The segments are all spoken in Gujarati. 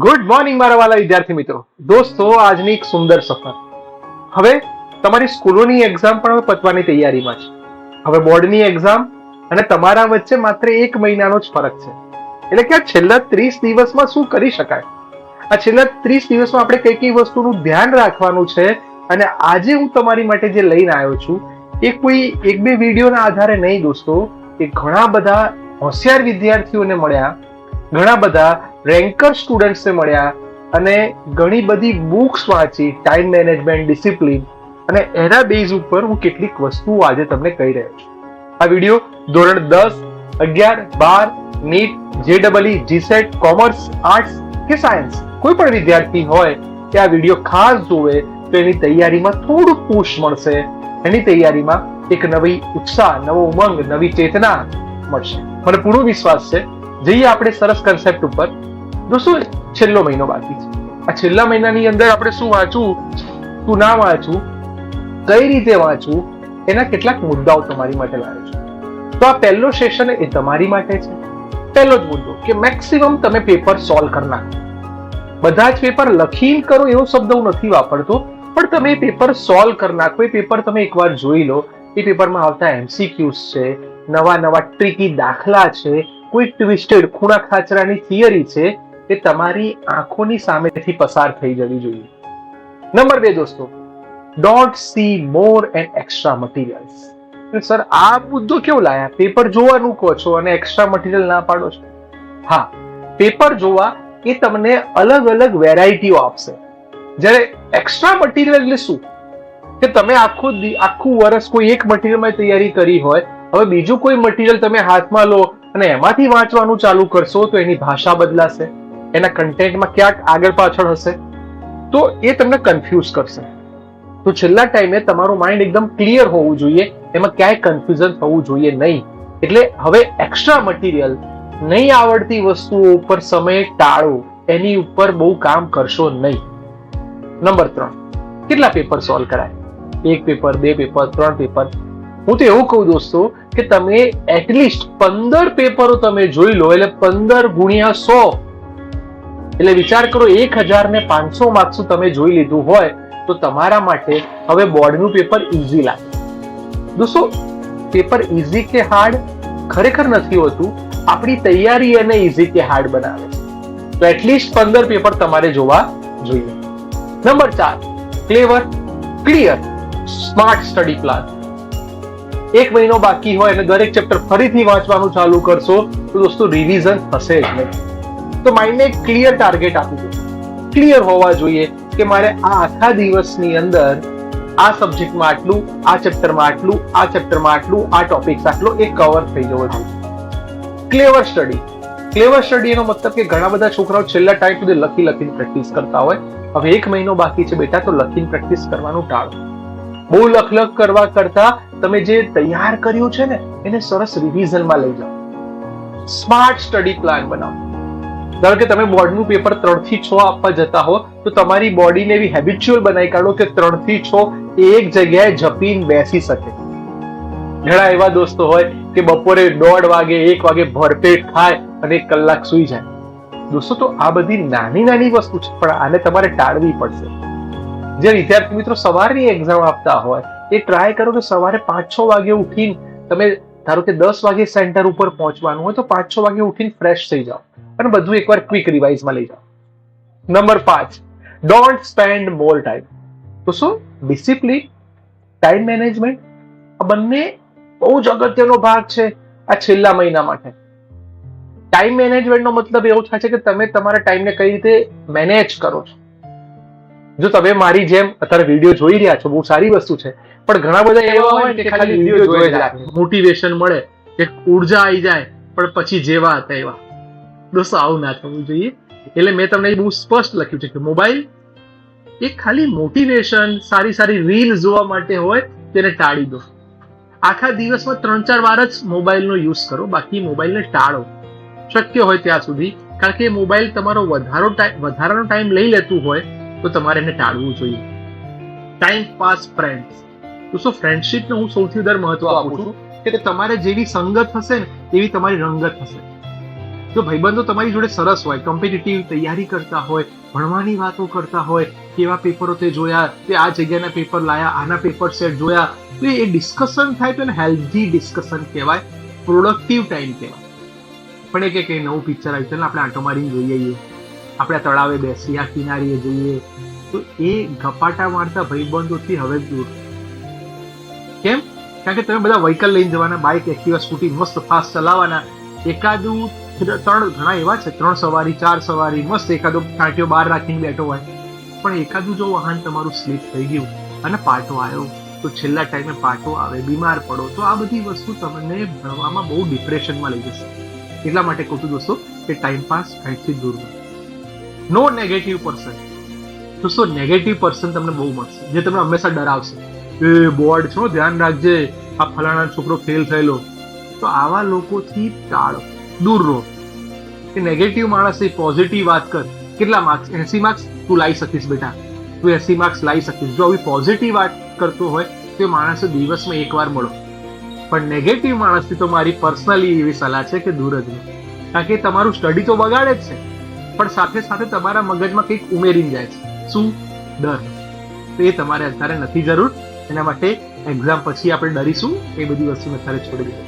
ગુડ મોર્નિંગ મારા વાલા વિદ્યાર્થી મિત્રો. દોસ્તો, આજની એક સુંદર સફર. હવે તમારી સ્કૂલોની એક્ઝામ પણ હવે પતવાની તૈયારીમાં છે. હવે બોર્ડની એક્ઝામ અને તમારા વચ્ચે માત્ર 1 મહિનાનો જ ફરક છે. એટલે કે આ છેલ્લા 30 દિવસમાં શું કરી શકાય, આ છેલ્લા 30 દિવસમાં આપણે કઈ કઈ વસ્તુનું ધ્યાન રાખવાનું છે, અને આજે હું તમારી માટે જે લઈને આવ્યો છું એ કોઈ 1-2 વિડીયોના આધારે નહીં દોસ્તો, એ ઘણા બધા હોશિયાર વિદ્યાર્થીઓને મળ્યા, ઘણા બધા રેન્કર સ્ટુડન્ટ્સને મળ્યા અને ઘણી બધી બુક્સ વાંચી ટાઈમ મેનેજમેન્ટ, ડિસિપ્લિન, અને એના બેઝ ઉપર હું કેટલીક વસ્તુઓ આજે તમને કહી રહ્યો છું. આ વિડીયો ધોરણ 10, 11, 12, NEET, JEE, GSET, commerce, arts કે સાયન્સ કોઈ પણ વિદ્યાર્થી હોય કે આ વિડીયો ખાસ જોવે તો એની તૈયારીમાં થોડું પુશ મળશે, એની તૈયારીમાં એક નવી ઉત્સાહ, નવો ઉમંગ, નવી ચેતના મળશે. મને પૂરો વિશ્વાસ છે. જઈએ આપણે સરસ કન્સેપ્ટ ઉપર. દોસ્તો, છેલ્લો મહિનો બાકી છે. આ છેલ્લા મહિનાની અંદર આપણે શું વાંચવું, શું ના વાંચવું, કઈ રીતે વાંચવું, એના કેટલાક મુદ્દાઓ તમારી માટે લાવ્યો છું. તો આ પહેલો સેશન એ તમારી માટે છે. પહેલો જ મુદ્દો કે મેક્સિમમ તમે પેપર સોલ્વ કરી નાખો. બધા જ પેપર લખીને કરો એવો શબ્દ હું નથી વાપરતો, પણ તમે પેપર સોલ્વ કરી નાખો. એ પેપર તમે એકવાર જોઈ લો. એ પેપરમાં આવતા MCQs છે, નવા ટ્રિકી દાખલા છે, કોઈ ટ્વિસ્ટેડ ખૂણા ખાચરાની થિયરી છે, એ તમારી આંખોની સામેથી પસાર થઈ જવી જોઈએ. નંબર 2 દોસ્તો, don't see more and extra materials. Sir, આ મુદ્દો કેવો લાયા? પેપર જોવાનું કહો છો અને એક્સ્ટ્રા મટીરિયલ ના પાડો છો. હા, પેપર જોવા એ તમને અલગ અલગ વેરાયટીઓ આપશે. જ્યારે એક્સ્ટ્રા મટીરિયલ એટલે શું કે તમે આખું વર્ષ કોઈ એક મટીરિયલમાં તૈયારી કરી હોય, હવે બીજું કોઈ મટીરિયલ તમે હાથમાં લો અને એમાંથી વાંચવાનું ચાલુ કરશો તો એની ભાષા બદલાશે, એના કન્ટેન્ટમાં ક્યાંક આગળ પાછળ હશે, તો એ તમને કન્ફ્યુઝ કરશે. તો છેલ્લા ટાઈમે તમારું માઇન્ડ એકદમ ક્લિયર હોવું જોઈએ, એમાં ક્યાંય કન્ફ્યુઝન થવું જોઈએ નહીં. એટલે હવે એક્સ્ટ્રા મટીરિયલ, નહીં આવડતી વસ્તુઓ ઉપર સમય ટાળો, એની ઉપર બહુ કામ કરશો નહીં. નંબર 3, કેટલા પેપર સોલ્વ કરાય? 1 પેપર, 2 પેપર, 3 પેપર? હું તો એવું કહું દોસ્તો કે તમે એટલીસ્ટ 15 પેપરો તમે જોઈ લો, એટલે 15 ગુણ્યા 100, એટલે વિચાર કરો 1500 માર્ક્સ તમે જોઈ લીધું હોય તો તમારા માટે હવે બોર્ડનું પેપર ઈઝી લાગે. દોસ્તો, પેપર ઈઝી કે હાર્ડ ખરેખર નથી હોતું, આપણી તૈયારી એને ઈઝી કે હાર્ડ બનાવે છે. તો એટલીસ્ટ 15 પેપર તમારે જોવા જોઈએ. નંબર 4, ક્લેવર, ક્લિયર, સ્માર્ટ સ્ટડી પ્લાન. 1 મહિનો બાકી હોય અને દરેક ચેપ્ટર ફરીથી વાંચવાનું ચાલુ કરશો તો દોસ્તો રિવિઝન થશે જ નહીં. તો માઇન્ડને એક ક્લિયર ટાર્ગેટ આપી દો. ક્લિયર હોવા જોઈએ કે મારે આ આખા દિવસની અંદર આ સબ્જેક્ટમાં આટલું, આ ચેપ્ટરમાં આટલું, આ ચેપ્ટરમાં આટલું, આ ટોપિક્સ આટલો, એ કવર થઈ જવો જોઈએ. ક્લેવર સ્ટડી. ક્લેવર સ્ટડી એનો મતલબ કે ઘણા બધા છોકરાઓ છેલ્લા ટાઈમ સુધી લખીને પ્રેક્ટિસ કરતા હોય. હવે 1 મહિનો બાકી છે બેટા, તો લખીને પ્રેક્ટિસ કરવાનું ટાળો. બહુ લખ કરવા કરતા તમે જે તૈયાર કર્યું છે ને એને સરસ રિવિઝનમાં લઈ જાઓ. સ્માર્ટ સ્ટડી પ્લાન બનાવો. ધારો કે તમે બોર્ડનું પેપર 3 થી 6 આપવા જતા હો તો તમારી બોડીને એવી હેબિચ્યુઅલ બનાવી કાઢો કે 3 થી 6 એક જગ્યાએ ઝપીને બેસી શકે. ઘણા એવા દોસ્તો હોય કે બપોરે 1:30 વાગે 1 વાગે ભરપેટ ખાય અને 1 કલાક સૂઈ જાય. દોસ્તો, તો આ બધી નાની વસ્તુ છે, પણ આને તમારે ટાળવી પડશે. જે વિદ્યાર્થી મિત્રો સવારની એક્ઝામ આપતા હોય એ ટ્રાય કરો કે સવારે 5-6 વાગે ઉઠીને તમે, ધારો કે 10 વાગે સેન્ટર ઉપર પહોંચવાનું હોય તો 5-6 વાગે ઉઠીને ફ્રેશ થઈ જાઓ અને બધું એકવાર ક્વિક રિવાઇઝમાં લઈ જાઓ. Number 5, don't spend more time. તો શું ડિસિપ્લિન, ટાઈમ મેનેજમેન્ટ, આ બંને બહુ જ અગત્યનો ભાગ છે આ છેલ્લા મહિના માટે. ટાઈમ મેનેજમેન્ટનો મતલબ એવો થાય છે કે તમે તમારા ટાઈમને કઈ રીતે મેનેજ કરો છો. જો તમે મારી જેમ અત્યારે વિડીયો જોઈ રહ્યા છો, બહુ સારી વસ્તુ છે, પણ ઘણા બધા એવા હોય કે ખાલી વિડીયો જોઈ જ રાખે, મોટિવેશન મળે, એક ઉર્જા આવી જાય, પણ પછી જેવા હતા એવા. દોસ્તો, આવું ના થવું જોઈએ. એટલે મેં તમને બહુ સ્પષ્ટ લખ્યું છે કે મોબાઈલ એ ખાલી મોટિવેશન, સારી રીલ જોવા માટે હોય, તેને ટાળી દો. આખા દિવસમાં 3-4 વાર જ મોબાઈલનો યુઝ કરો, બાકી મોબાઈલને ટાળો શક્ય હોય ત્યાં સુધી. કારણ કે મોબાઈલ તમારો વધારાનો ટાઈમ લઈ લેતું હોય તો તમારે એને ટાળવું જોઈએ. Time pass friends. તો ફ્રેન્ડશિપને હું સૌથી વધારે મહત્વ આપું છું કે તમારે જેવી સંગત હશે ને એવી તમારી રંગત હશે. જો ભાઈબંધો તમારી જોડે સરસ હોય, કોમ્પિટિટિવ તૈયારી કરતા હોય, ભણવાની વાતો કરતા હોય, કેવા પેપરો તે જોયા, તે આ જગ્યાના પેપર લાયા, આના પેપર સેટ જોયા, તો એ ડિસ્કશન થાય તો એને હેલ્ધી ડિસ્કશન કહેવાય, પ્રોડક્ટિવ ટાઈમ કહેવાય. પણ એ કે નવું પિક્ચર આવ્યું છે ને આપણે આંટો મારીને જોઈએ, આપણે તળાવે બેસી આ કિનારીએ જઈએ, તો એ ગપાટા મારતા ભાઈબંધોથી હવે દૂર. કેમ? કારણ કે તમે બધા વ્હીકલ લઈને જવાના, બાઇક, એક્ટિવા, સ્કૂટી મસ્ત ફાસ્ટ ચલાવવાના, એકાદું 3 ઘણા એવા છે 3 સવારી 4 સવારી મસ્ત એકાદો કાંટીઓ બહાર રાખીને બેઠો હોય, પણ એકાદું જો વાહન તમારું સ્લીપ થઈ ગયું અને પાટો આવ્યો, તો છેલ્લા ટાઈમે પાટો આવે, બીમાર પડો, તો આ બધી વસ્તુ તમને ભણવામાં બહુ ડિપ્રેશનમાં લઈ જશે. એટલા માટે કહું છું દોસ્તો કે ટાઈમ પાસ કંઈકથી દૂર રહો. નો નેગેટિવ પર્સન. દોસ્તો નેગેટિવ પર્સન તમને બહુ મળશે, જે તમને હંમેશા ડરાવશે. એ બોર્ડ છો, ધ્યાન રાખજે, આ ફલાણા છોકરો ફેલ થયેલો. તો આવા લોકોથી ટાળો, દૂર રહો. કે નેગેટિવ માણસ પોઝિટિવ વાત કર, કેટલા માર્ક્સ? 80 માર્ક્સ તું લાવી શકીશ બેટા, તું 80 માર્ક્સ લાવી શકીશ. જો આવી પોઝિટિવ વાત કરતો હોય તો માણસે દિવસમાં એકવાર મળો. પણ નેગેટિવ માણસથી તો મારી પર્સનલી એવી સલાહ છે કે દૂર જ રહો. કારણ કે તમારું સ્ટડી તો બગાડે જ છે, પણ સાથે સાથે તમારા મગજમાં કંઈક ઉમેરીને જાય છે. શું? ડર. તો એ તમારે અત્યારે નથી જરૂર. એના માટે એક્ઝામ પછી આપણે ડરીશું, એ બધી વસ્તુ અત્યારે છોડી દો.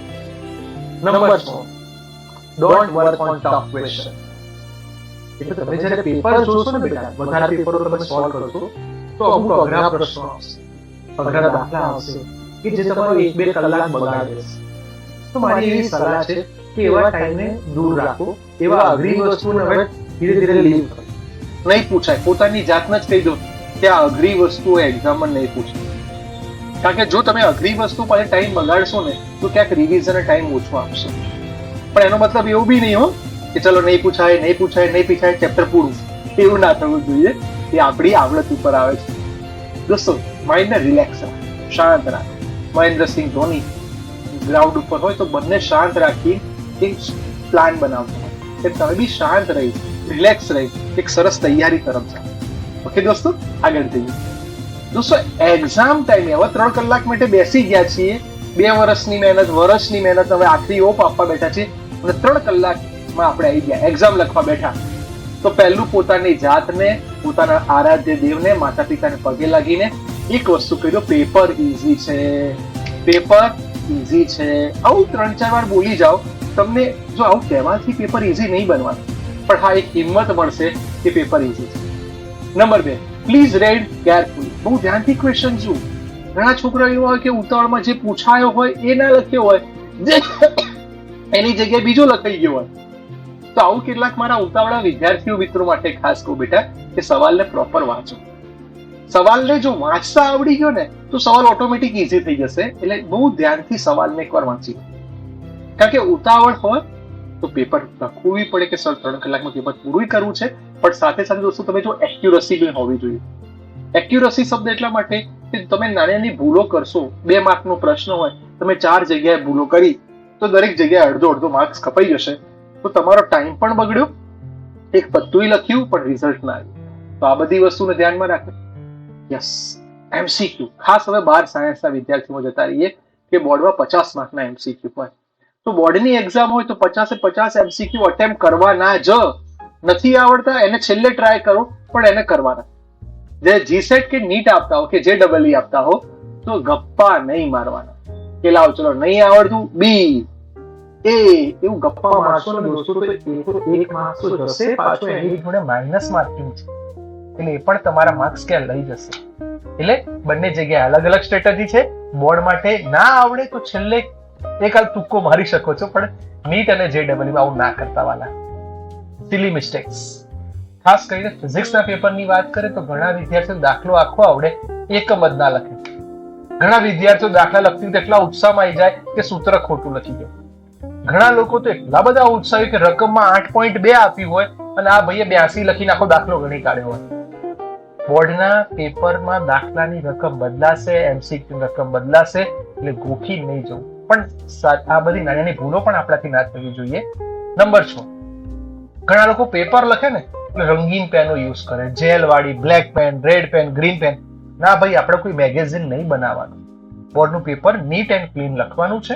Number 4, don't work on tough question. એટલે તમે જ્યારે પેપર જોશો ને બેટા, વધારે પેપરો તમે સોલ્વ કરશો તો અમુક અઘરા પ્રશ્નો આવશે, અઘરા દાખલા આવશે કે જે તમારો 1-2 કલાક બગાડી દેશે. તો મારી એવી સલાહ છે કે એવા ટાઈમને દૂર રાખો, એવા અઘરી વસ્તુને હવે ધીરે ધીરે લીવ કરો. નહીં પૂછાય, પોતાની જાતને જ કહી દો કે આ અઘરી વસ્તુઓ એક્ઝામમાં નહીં પૂછાય. કારણ કે જો તમે અઘરી વસ્તુ પાસે ટાઈમ બગાડશો ને તો ક્યાંક રિવિઝન ટાઈમ ઓછો આપશે. પણ એનો મતલબ એવું બી નહીં હો કે ચલો નહીં પૂછાય ચેપ્ટર પૂરું. એવું ના થવું જોઈએ. એ આપણી આવડત ઉપર આવે છે. દોસ્તો માઇન્ડને રિલેક્સ રાખો, શાંત રાખો. મહેન્દ્રસિંહ ધોની ગ્રાઉન્ડ ઉપર હોય તો બંને શાંત રાખી એક પ્લાન બનાવતો હોય કે તમે બી શાંત રહી, રિલેક્સ રહી, એક સરસ તૈયારી તરફ જાઓ. ઓકે દોસ્તો, આગળ જઈએ. દોસ્તો એક્ઝામ ટાઈમે હવે 3 કલાક માટે બેસી ગયા છીએ, 2 વર્ષની મહેનત, વર્ષની મહેનત હવે આખરી ઓપ આપવા બેઠા છીએ અને 3 કલાકમાં આપણે આવી ગયા, એક્ઝામ લખવા બેઠા. તો પહેલું પોતાની જાતને, પોતાના આરાધ્ય દેવને, માતા પિતાને પગે લાગીને એક વસ્તુ કહી દો, પેપર ઈઝી છે, પેપર ઈઝી છે. આવું 3-4 વાર બોલી જાઓ. તમને જો આવું કહેવાથી પેપર ઈઝી નહીં બનવાનું, પણ હા એક હિંમત મળશે કે પેપર ઈઝી છે. Number 2, please red carefully. બહુ ધ્યાનથી ક્વેશ્ચન જુઓ. ઘણા છોકરા એવા હોય કે ઉતાવળમાં જે પૂછાયો હોય એ ના લખ્યો હોય, એની જગ્યાએ બીજું લખાઈ ગયો હોય. તો આવું કેટલાક મારા ઉતાવળા વિદ્યાર્થીઓ મિત્રો માટે ખાસ કહું બેટા કે સવાલને પ્રોપર વાંચો. સવાલને જો વાંચતા આવડી ગયો ને તો સવાલ ઓટોમેટિક ઈઝી થઈ જશે. એટલે બહુ ધ્યાનથી સવાલને એકવાર વાંચી લો. કારણ કે ઉતાવળ હોય તો પેપર લખવું પડે કે સર 3 કલાકમાં પેપર પૂરું કરવું છે, પણ સાથે સાથે દોસ્તો તમે જો એક્યુરસી બી હોવી જોઈએ. એક્યુરસી શબ્દ એટલા માટે કે તમે નાની ભૂલો કરશો. 2 માર્કનો પ્રશ્ન હોય, તમે 4 જગ્યાએ ભૂલો કરી તો દરેક જગ્યાએ અડધો માર્ક્સ કપાઈ જશે. તો તમારો ટાઈમ પણ બગડ્યો, એક પત્તું લખ્યું પણ રિઝલ્ટ ના આવ્યું. તો આ બધી વસ્તુને ધ્યાનમાં રાખો. યસ, એમસીક્યુ ખાસ હવે 12 સાયન્સના વિદ્યાર્થીઓ જતા રહીએ કે બોર્ડમાં 50 માર્કના એમસીક્યુ હોય. તો બોર્ડની એક્ઝામ હોય તો 50-50 એમસીક્યુ અટેમ્પ્ટ કરવાના જ. નથી આવડતા એને છેલ્લે ટ્રાય કરો, પણ એને કરવાના. જે જીસેટ કે નીટ આપતા હો કે જે ડબલ આપતા હો તો ગપ્પા નહીં મારવાના કે લાવો ચલો નહીં આવડતું બી એવું ગપ્પા મારશો ને દોસ્તો તો એક માર્ક્સ તો જશે, પાછો એની જોડે માઇનસ માર્કિંગ છે. એટલે એ પણ તમારા માર્ક્સ ક્યાં લઈ જશે. એટલે બંને જગ્યાએ અલગ અલગ સ્ટ્રેટેજી છે. બોર્ડ માટે ના આવડે તો છેલ્લે એક હાલ તુક્કો મારી શકો છો, પણ નીટ અને જે ડબલ આવું ના કરતા વાલા. Silly mistakes. ખાસ કરીને ફિઝિક્સના પેપરની વાત કરીએ તો ઘણા વિદ્યાર્થીઓ દાખલો આખો આવડે, એકમ જ ના લખે. ઘણા વિદ્યાર્થીઓ દાખલા લખતી એટલા ઉત્સાહમાં આવી જાય કે સૂત્ર ખોટું લખી જાય. ઘણા લોકો તો એટલા બધા ઉત્સાહી કે રકમમાં 8.2 આપ્યું હોય અને આ ભાઈએ 82 લખીને આખો દાખલો ગણી કાઢ્યો હોય. બોર્ડના પેપરમાં દાખલાની રકમ બદલાશે, એમસીક્યુ રકમ બદલાશે, એટલે ગોખી નહીં જવું. પણ આ બધી નાની ભૂલો પણ આપણાથી ના થવી જોઈએ. નંબર 6, ઘણા લોકો પેપર લખે ને એટલે રંગીન પેનો યુઝ કરે, જેલ વાળી, black pen, red pen, green pen. ના ભાઈ, આપણે કોઈ મેગેઝિન નહીં બનાવવાનું. બોર્ડનું પેપર નીટ એન્ડ ક્લીન લખવાનું છે.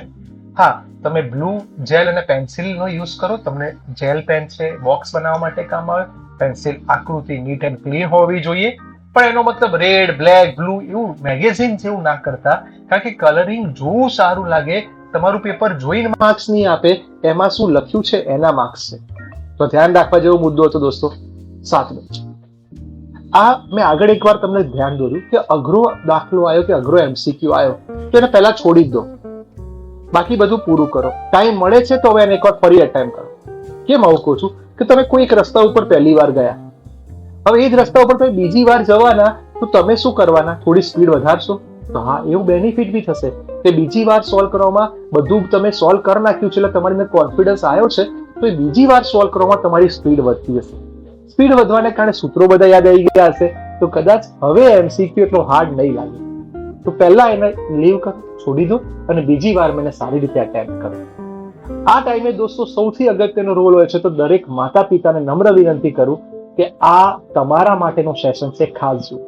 હા, તમે બ્લુ જેલ અને પેન્સિલનો યુઝ કરો. તમને જેલ પેન છે બોક્સ બનાવવા માટે કામ આવે. પેન્સિલ આકૃતિ નીટ એન્ડ ક્લીન હોવી જોઈએ. પણ એનો મતલબ રેડ, બ્લેક, બ્લુ એવું મેગેઝિન જેવું ના કરતા, કારણ કે કલરિંગ જોવું સારું લાગે. તમારું પેપર જોઈને માર્ક્સ નહીં આપે, એમાં શું લખ્યું છે એના માર્ક્સ છે. તો ધ્યાન રાખવા જેવો મુદ્દો હતો દોસ્તો. 7. આ મેં આગળ એકવાર તમને ધ્યાન દોર્યું કે અઘરો દાખલો આવ્યો કે અઘરો MCQ આવ્યો તો એને પહેલા છોડી જ દો, બાકી બધું પૂરું કરો. ટાઈમ મળે છે તો હવે એને એકવાર ફરી અટેમ્પ કરો. કેમ આવું કહું છું કે તમે કોઈ એક રસ્તા ઉપર પહેલી વાર ગયા, હવે એ જ રસ્તા ઉપર તમે બીજી વાર જવાના, તો તમે શું કરવાના? થોડી સ્પીડ વધારશો. તો હા, એવું બેનિફિટ બી થશે કે બીજી વાર સોલ્વ કરવામાં બધું તમે સોલ્વ કરી નાખ્યું છે એટલે તમારી અંદર કોન્ફિડન્સ આવ્યો છે, તો એ બીજી વાર સોલ્વ કરવામાં તમારી સ્પીડ વધતી હશે. સ્પીડ વધવાને કારણે સૂત્રો બધા યાદ આવી ગયા હશે, તો કદાચ હવે MCQ એટલો હાર્ડ નહીં લાગે. તો પહેલા એને લીવ કરો, છોડી દો અને બીજી વાર મને સારી રીતે અટેમ્પ્ટ કરો. આ ટાઈમે દોસ્તો સૌથી અગત્યનો રોલ હોય છે. તો દરેક માતા પિતાને નમ્ર વિનંતી કરું કે આ તમારા માટેનો સેશન છે. ખાસ જુઓ,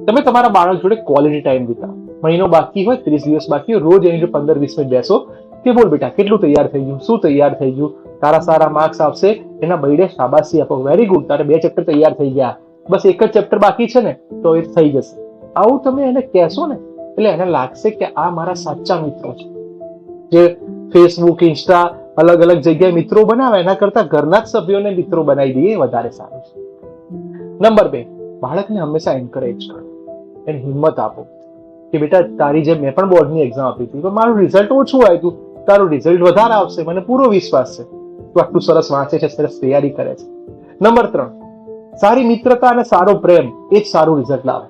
તમે તમારા બાળક જોડે ક્વોલિટી ટાઈમ વિતાવો. મહિનો બાકી હોય, 30 દિવસ બાકી હોય, રોજ એની 15-20 મિનિટ બેસો કે બોલ બેટા કેટલું તૈયાર થઈ ગયું, શું તૈયાર થઈ ગયું, તારા સારા માર્ક્સ આવશે, એના બૈડે શાબાશી આપો. વેરી ગુડ, તારે 2 ચેપ્ટર તૈયાર થઈ ગયા, બસ એક જ ચેપ્ટર બાકી છે ને, તો એ થઈ જશે. આવું તમે એને કહેશો ને એટલે એને લાગશે કે આ મારા સાચા મિત્રો છે. જે ફેસબુક, ઇન્સ્ટા અલગ અલગ જગ્યાએ મિત્રો બનાવે એના કરતા ઘરના જ સભ્યોને મિત્રો બનાવી દઈએ એ વધારે સારું છે. નંબર 2, બાળકને હંમેશા એન્કરેજ કરો, એને હિંમત આપો કે બેટા તારી જેમ મેં પણ બોર્ડની એક્ઝામ આપી હતી, તો મારું રિઝલ્ટ ઓછું આવ્યું, તારું રિઝલ્ટ વધારે આવશે, મને પૂરો વિશ્વાસ છે. તું આટલું સરસ વાંચે છે, સરસ તૈયારી કરે છે. નંબર 3, સારી મિત્રતા અને સારો પ્રેમ એ જ સારું રિઝલ્ટ લાવે.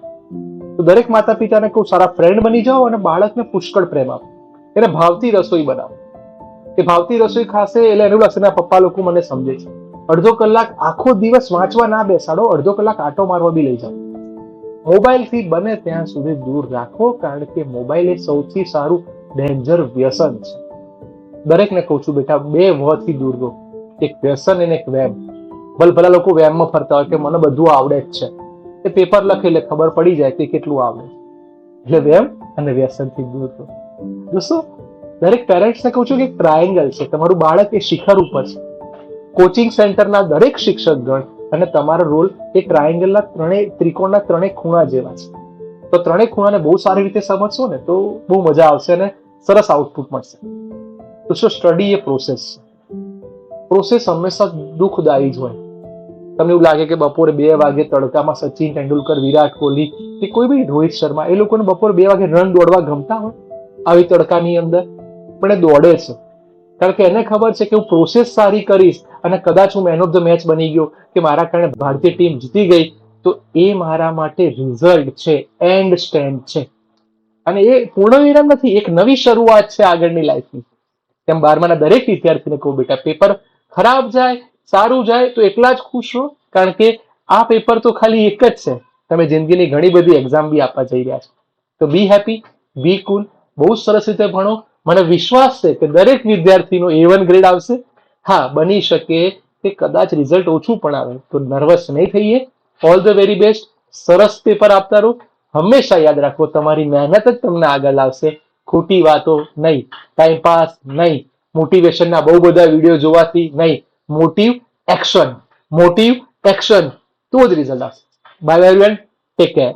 તો દરેક માતા પિતાને કહું, સારા ફ્રેન્ડ બની જાઓ અને બાળકને પુષ્કળ પ્રેમ આપો. એને ભાવતી રસોઈ બનાવો. એ ભાવતી રસોઈ ખાશે એટલે એનું લાગશે ના પપ્પા લોકો મને સમજે છે. અડધો કલાક આખો દિવસ વાંચવા ના બેસાડો, અડધો કલાક આટો મારવા બી લઈ જાઓ. મોબાઈલ થી બને ત્યાં સુધી દૂર રાખો, કારણ કે મોબાઈલ એ સૌથી સારું ડેન્જર વ્યસન છે. દરેકને કહું છું બેટા 2 વથી દૂર રહો, એક વ્યસન અને એક વેમ. ભલા લોકો વેમમાં ફરતા હોય કે મને બધું આવડે જ છે, એ પેપર લખે એટલે ખબર પડી જાય કે કેટલું આવડે. એટલે વેમ અને વ્યસન થી દૂર રહો. દોસ્તો, દરેક પેરેન્ટ્સને કહું છું કે એક ટ્રાયેંગલ છે, તમારું બાળક એ શિખર ઉપર છે. કોચિંગ સેન્ટરના દરેક શિક્ષકગણ અને તમારો રોલ એ ટ્રાયેંગલના ત્રિકોણના 3 ખૂણા જેવા છે. તો 3 ખૂણાને બહુ સારી રીતે સમજશો ને તો બહુ મજા આવશે અને સરસ આઉટપુટ મળશે. દોસ્તો, સ્ટડી એ પ્રોસેસ છે. પ્રોસેસ હંમેશા દુઃખદાયી જ હોય. તમને એવું લાગે કે બપોરે 2 વાગે તડકામાં સચિન તેંડુલકર, વિરાટ કોહલી કે કોઈ બી રોહિત શર્મા, એ લોકોને બપોરે 2 વાગે રન દોડવા ગમતા હોય આવી તડકાની અંદર, પણ એ દોડે છે કારણ કે એને ખબર છે કે હું પ્રોસેસ સારી કરીશ અને કદાચ હું મેન ઓફ ધ મેચ બની ગયો કે મારા કારણે ભારતીય ટીમ જીતી ગઈ, તો એ મારા માટે રિઝલ્ટ છે, એન્ડ સ્ટેન્ડ છે. અને એ પૂર્ણ વિરામ નથી, એક નવી શરૂઆત છે આગળની લાઈફની. તેમ 12માના દરેક વિદ્યાર્થીને કહું બેટા, પેપર ખરાબ જાય, સારું જાય તો એટલા જ ખુશ રહો, કારણ કે આ પેપર તો ખાલી એક જ છે. તમે જિંદગીની ઘણી બધી એક્ઝામ બી આપવા જઈ રહ્યા છો. તો બી હેપી, બી કુલ, બહુ સરસ રીતે ભણો. મને વિશ્વાસ છે કે દરેક વિદ્યાર્થીનો A1 ગ્રેડ આવશે. હા, બની શકે કે કદાચ રિઝલ્ટ ઓછું પણ આવે, તો નર્વસ નહીં થઈએ. All the very best. સરસ પેપર આપતા રહો. હંમેશા યાદ રાખો, તમારી મહેનત જ તમને આગળ લાવશે, ખોટી વાતો નહીં, ટાઈમપાસ નહીં, મોટિવેશનના બહુ બધા વિડીયો જોવાથી નહીં. મોટિવ એક્શન, મોટિવ એક્શન, તો જ રિઝલ્ટ આવશે. By everyone, take care.